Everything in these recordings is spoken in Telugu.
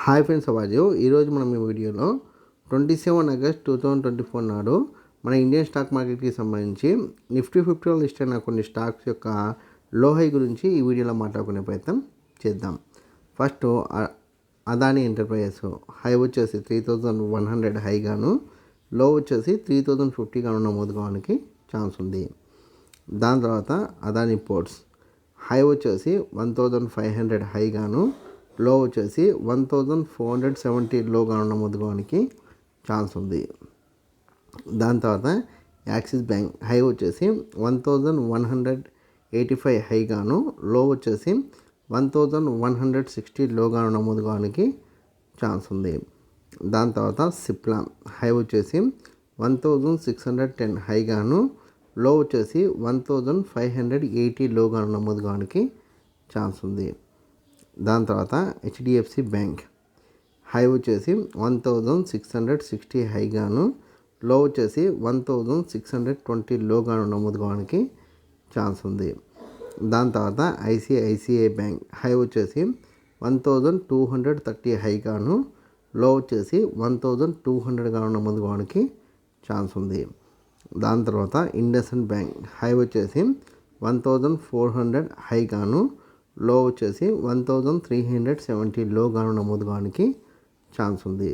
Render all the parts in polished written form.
హాయ్ ఫ్రెండ్స్, అవాజు ఈరోజు మనం ఈ వీడియోలో 27 ఆగస్ట్ 2024 నాడు మన ఇండియన్ స్టాక్ మార్కెట్కి సంబంధించి నిఫ్టీ 50లో లిస్ట్ అయిన కొన్ని స్టాక్స్ యొక్క లో హై గురించి ఈ వీడియోలో మాట్లాడుకునే ప్రయత్నం చేద్దాం. ఫస్ట్ అదానీ ఎంటర్ప్రైజెస్ హై వచ్చేసి 3100 హైగాను, లో వచ్చేసి 3050 గాను నమోదు కావడానికి ఛాన్స్ ఉంది. దాని తర్వాత అదానీ పోర్ట్స్ హై వచ్చేసి 1500 హైగాను, లో వచ్చేసి 1470 లోగా నమోదు కావడానికి ఛాన్స్ ఉంది. దాని తర్వాత యాక్సిస్ బ్యాంక్ హై వచ్చేసి 1185 హైగాను, లో వచ్చేసి 1160 లోగా నమోదు కావడానికి ఛాన్స్ ఉంది. దాని తర్వాత సిప్లా హై వచ్చేసి 1610 హైగాను, లో వచ్చేసి 1580 లోగా నమోదు కావడానికి ఛాన్స్ ఉంది. దాని తర్వాత హెచ్డిఎఫ్సి బ్యాంక్ హై వచ్చేసి 1660 హైగాను, లో వచ్చేసి 1620 లోగాను నమోదు కావడానికి ఛాన్స్ ఉంది. దాని తర్వాత ఐసిఐసిఐ బ్యాంక్ హై వచ్చేసి 1230 హైగాను, లో వచ్చేసి 1200 గాను నమోదు కావడానికి ఛాన్స్ ఉంది. దాని తర్వాత ఇండస్ఇండ్ బ్యాంక్ హై వచ్చేసి 1400 హైగాను, లో వచ్చేసి 1370 లోగాను నమోదు కావడానికి ఛాన్స్ ఉంది.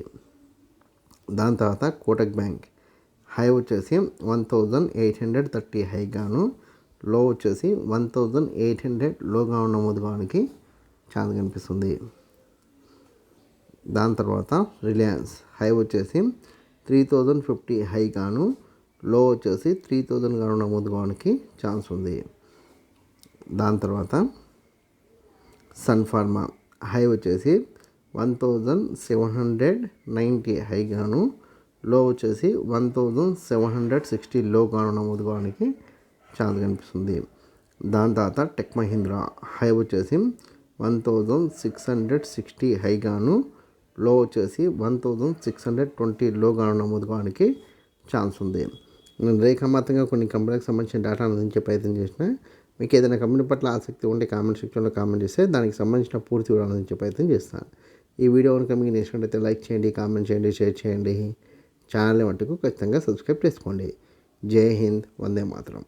దాని తర్వాత కోటక్ బ్యాంక్ హై వచ్చేసి 1830 హైగాను, లో వచ్చేసి 1800 లోగాను నమోదు కావడానికి ఛాన్స్ కనిపిస్తుంది. దాని తర్వాత రిలయన్స్ హై వచ్చేసి 3050 హైగాను, లో వచ్చేసి 3000 గాను నమోదు కావడానికి ఛాన్స్ ఉంది. దాని తర్వాత సన్ ఫార్మా హై వచ్చేసి 1790 హైగాను, లో వచ్చేసి 1760 లోగాను నమోదు కావడానికి ఛాన్స్ కనిపిస్తుంది. దాని తర్వాత టెక్ మహీంద్రా హై వచ్చేసి 1660 హైగాను, లో వచ్చేసి 1620 లోగాను నమోదు కావడానికి ఛాన్స్ ఉంది. నేను రేఖామాత్రంగా కొన్ని కంపెనీలకు సంబంధించిన డేటా అందించే ప్రయత్నం చేసిన. మీకు ఏదైనా కంపెనీ పట్ల ఆసక్తి ఉంటే కామెంట్ సెక్షన్లో కామెంట్ చేస్తే దానికి సంబంధించిన పూర్తి వివరాలు అందించే ప్రయత్నం చేస్తాను. ఈ వీడియో కనుక మీకు నచ్చినట్లయితే లైక్ చేయండి, కామెంట్ చేయండి, షేర్ చేయండి. ఛానల్ మట్టుకు ఖచ్చితంగా సబ్స్క్రైబ్ చేసుకోండి. జై హింద్, వందే మాతరం.